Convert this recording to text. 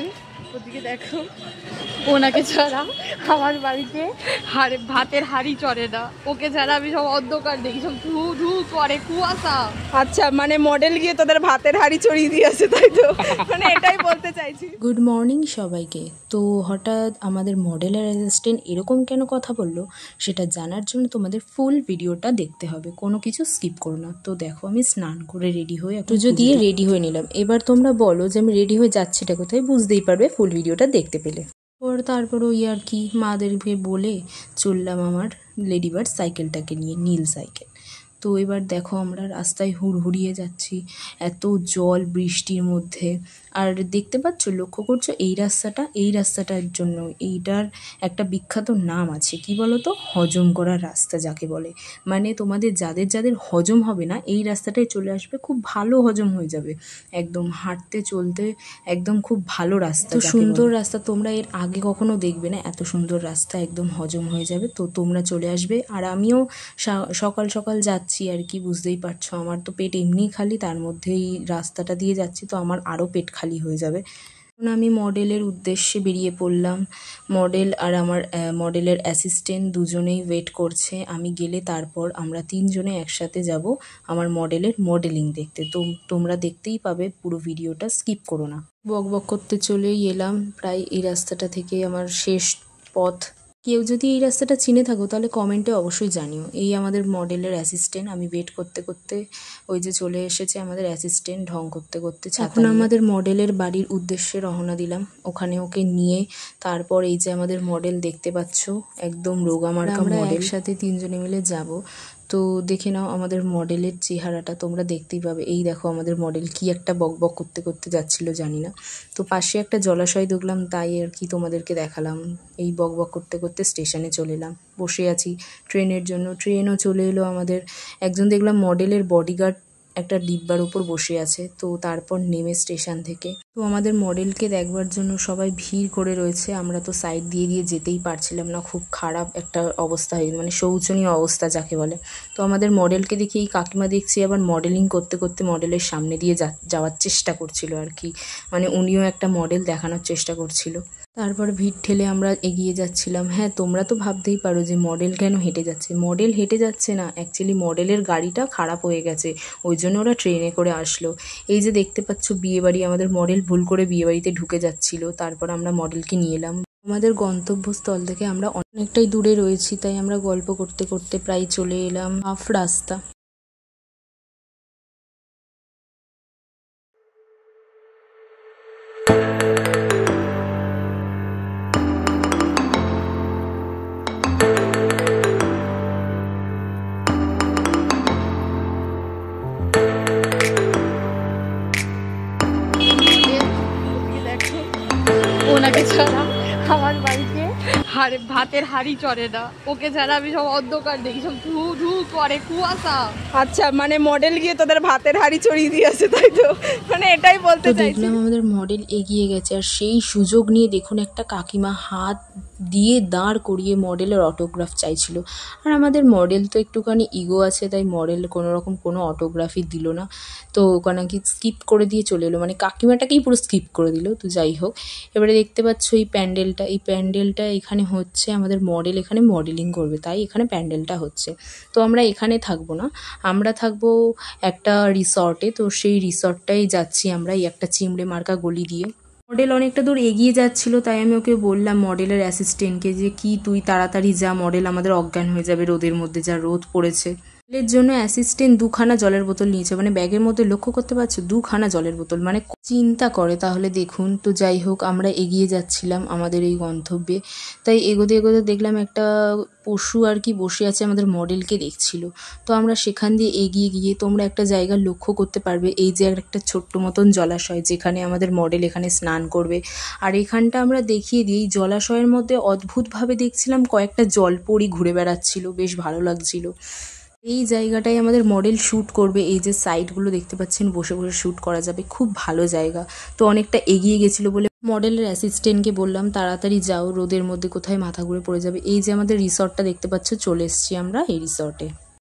Friend, ওদিকে দেখো, ওনাকে ছাড়া আমার বাড়িতে ভাতের হাঁড়ি চড়ে না। ওকে ছাড়া আমি সব অন্ধকার দেখি, সব ধু ধু করে কুয়াশা। আচ্ছা, মানে মডেল গিয়ে তোদের ভাতের হাঁড়ি চড়িয়ে দিয়েছে, তাই তো? মানে এটাই বলতে চাইছি। গুড মর্নিং সবাইকে। তো হঠাৎ আমাদের মডেলের অ্যাসিস্ট্যান্ট এরকম কেন কথা বললো সেটা জানার জন্য তোমাদের ফুল ভিডিওটা দেখতে হবে, কোনো কিছু স্কিপ করো না। তো দেখো, আমি স্নান করে রেডি হয়ে পুজো দিয়ে রেডি হয়ে নিলাম। এবার তোমরা বলো যে আমি রেডি হয়ে যাচ্ছিটা কোথায়, বুঝতেই পারবে ফুল ভিডিওটা দেখতে পেলে। তারপর ওই আর কি মাদেরকে বলে চললাম আমার লেডিবার্ড সাইকেলটাকে নিয়ে, নীল সাইকেল। তো এবার দেখো আমরা রাস্তায় হুড়হুড়িয়ে যাচ্ছি, এত জল বৃষ্টির মধ্যে। আর দেখতে পাচ্ছ, লক্ষ্য করছো এই রাস্তাটার জন্য এইটার একটা বিখ্যাত নাম আছে, কি বলো তো, হজম করার রাস্তা যাকে বলে। মানে তোমাদের যাদের হজম হবে না, এই রাস্তাটায় চলে আসবে, খুব ভালো হজম হয়ে যাবে, একদম হাঁটতে চলতে একদম খুব ভালো রাস্তা, সুন্দর রাস্তা। তোমরা এর আগে কখনো দেখবে না এত সুন্দর রাস্তা, একদম হজম হয়ে যাবে। তো তোমরা চলে আসবে। আর আমিও সকাল সকাল যাচ্ছি আর কি, বুঝতেই পারছো, আমার তো পেট এমনিই খালি, তার মধ্যে এই রাস্তাটা দিয়ে যাচ্ছি, তো আমার আরও পেট খালি হয়ে যাবে। আমি মডেলের উদ্দেশ্যে বেরিয়ে পড়লাম। মডেল আর আমার মডেলের অ্যাসিস্ট্যান্ট দুজনেই ওয়েট করছে। আমি গেলে তারপর আমরা তিনজনে একসাথে যাব আমার মডেলের মডেলিং দেখতে। তো তোমরা দেখতেই পাবে, পুরো ভিডিওটা স্কিপ করো না। বক করতে চলেই এলাম প্রায় এই রাস্তাটা থেকে আমার শেষ পথ। কেউ যদি এই রাস্তাটা চিনে থাকো তাহলে কমেন্টে অবশ্যই জানিও। এই আমাদের মডেলের অ্যাসিস্ট্যান্ট, আমি ওয়েট করতে করতে ওই যে চলে এসেছে আমাদের অ্যাসিস্ট্যান্ট, ঢং করতে করতে। এখন আমাদের মডেলের বাড়ির উদ্দেশ্যে রওনা দিলাম, ওখানে ওকে নিয়ে তারপর এই যে আমাদের মডেল দেখতে পাচ্ছ, একদম রোগামার্কা মডেল, একসাথে তিনজনে মিলে যাব। তো দেখে নাও আমাদের মডেলের চেহারাটা, তোমরা দেখতেই পাবে। এই দেখো আমাদের মডেল কি একটা বক করতে করতে যাচ্ছিল জানি না। তো পাশে একটা জলাশয় দেখলাম, তাই আর কি তোমাদেরকে দেখালাম। এই বক করতে করতে স্টেশনে চলে এলাম, বসে আছি ট্রেনের জন্য। ট্রেনও চলে এলো আমাদের। একজন দেখলাম মডেলের বডিগার্ড একটা ডিব্বার উপর বসে আছে। তো তারপর নেমে স্টেশন থেকে তো আমাদের মডেলকে দেখবার জন্য সবাই ভিড় করে রয়েছে। আমরা তো সাইড দিয়ে যেতেই পারছিলাম না, খুব খারাপ একটা অবস্থা হয়ে, মানে শোচনীয় অবস্থা যাকে বলে। তো আমাদের মডেলকে দেখে এই কাকিমা দেখছি আবার মডেলিং করতে করতে মডেলের সামনে দিয়ে যাওয়ার চেষ্টা করছিল আর কি, মানে উনিও একটা মডেল দেখানোর চেষ্টা করছিল। তারপর ভিড় ঠেলে আমরা এগিয়ে যাচ্ছিলাম। হ্যাঁ, তোমরা তো ভাবতেই পারো যে মডেল কেন হেঁটে যাচ্ছে। মডেল হেঁটে যাচ্ছে না, অ্যাকচুয়ালি মডেলের গাড়িটা খারাপ হয়ে গেছে, ওই জন্য ওরা ট্রেনে করে আসলো। এই যে দেখতে পাচ্ছ বিয়েবাড়ি, আমাদের মডেল ভুল করে বিয়েবাড়িতে ঢুকে যাচ্ছিল। তারপর আমরা মডেলকে নিয়ে এলাম। আমাদের গন্তব্যস্থল থেকে আমরা অনেকটাই দূরে রয়েছি, তাই আমরা গল্প করতে করতে প্রায় চলে এলাম হাফ রাস্তা। ওনাকে ছাড়া আমার বাড়িতে ভাতের হাঁড়ি চড়ে না। ওকে ছাড়া আমি সব অন্ধকার দেখি, সব ধু ধু করে কুয়াশা। আচ্ছা, মানে মডেল গিয়ে তোদের ভাতের হাঁড়ি চড়িয়ে দিয়েছে, তাই তো? মানে এটাই বলতে চাইছি। দেখলাম আমাদের মডেল এগিয়ে গেছে, আর সেই সুযোগ নিয়ে দেখুন একটা কাকিমা হাত দিয়ে দাঁড় করিয়ে মডেলের অটোগ্রাফ চাইছিল। আর আমাদের মডেল তো একটুখানি ইগো আছে, তাই মডেল কোনোরকম কোনো অটোগ্রাফই দিল না। তো ওখানে কি স্কিপ করে দিয়ে চলে এলো, মানে কাকিমাটাকেই পুরো স্কিপ করে দিল। তো যাই হোক, এবারে দেখতে পাচ্ছ এই প্যান্ডেলটা এখানে হচ্ছে, আমাদের মডেল এখানে মডেলিং করবে, তাই এখানে প্যান্ডেলটা হচ্ছে। তো আমরা এখানে থাকবো না, আমরা থাকবো একটা রিসর্টে। তো সেই রিসর্টটাই যাচ্ছি আমরা, এই একটা চিমড়ে মার্কা গলি দিয়ে। মডেল অনেকটা দূর এগিয়ে যাচ্ছিল, তাই আমি ওকে বললাম মডেলের অ্যাসিস্ট্যান্টকে যে কি তুই তাড়াতাড়ি যা, মডেল আমাদের অজ্ঞান হয়ে যাবে রোদের মধ্যে, যা রোদ পড়েছে। এর জন্য অ্যাসিস্ট্যান্ট 2খানা জলের বোতল নিয়েছে, মানে ব্যাগের মধ্যে লক্ষ্য করতে পারছো 2খানা জলের বোতল, মানে চিন্তা করে তাহলে দেখুন। তো যাই হোক, আমরা এগিয়ে যাচ্ছিলাম আমাদের এই গন্তব্যে। তাই এগোতে দেখলাম একটা পশু আর কি বসে আছে, আমাদের মডেলকে দেখছিল। তো আমরা সেখান দিয়ে এগিয়ে গিয়ে তোমরা একটা জায়গা লক্ষ্য করতে পারবে, এই যে একটা ছোট্ট মতন জলাশয়, যেখানে আমাদের মডেল এখানে স্নান করবে। আর এখানটা আমরা দেখিয়ে দিই, জলাশয়ের মধ্যে অদ্ভুতভাবে দেখছিলাম কয়েকটা জলপরি ঘুরে বেড়াচ্ছিল, বেশ ভালো লাগছিল। এই জায়গাটায় আমাদের মডেল শ্যুট করবে, এই যে সাইডগুলো দেখতে পাচ্ছেন, বসে বসে শ্যুট করা যাবে, খুব ভালো জায়গা। তো অনেকটা এগিয়ে গেছিলো বলে মডেলের অ্যাসিস্ট্যান্টকে বললাম তাড়াতাড়ি যাও, রোদের মধ্যে কোথায় মাথা ঘুরে পড়ে যাবে। এই যে আমাদের রিসর্টটা দেখতে পাচ্ছ, চলে এসেছি আমরা এই রিসর্টে।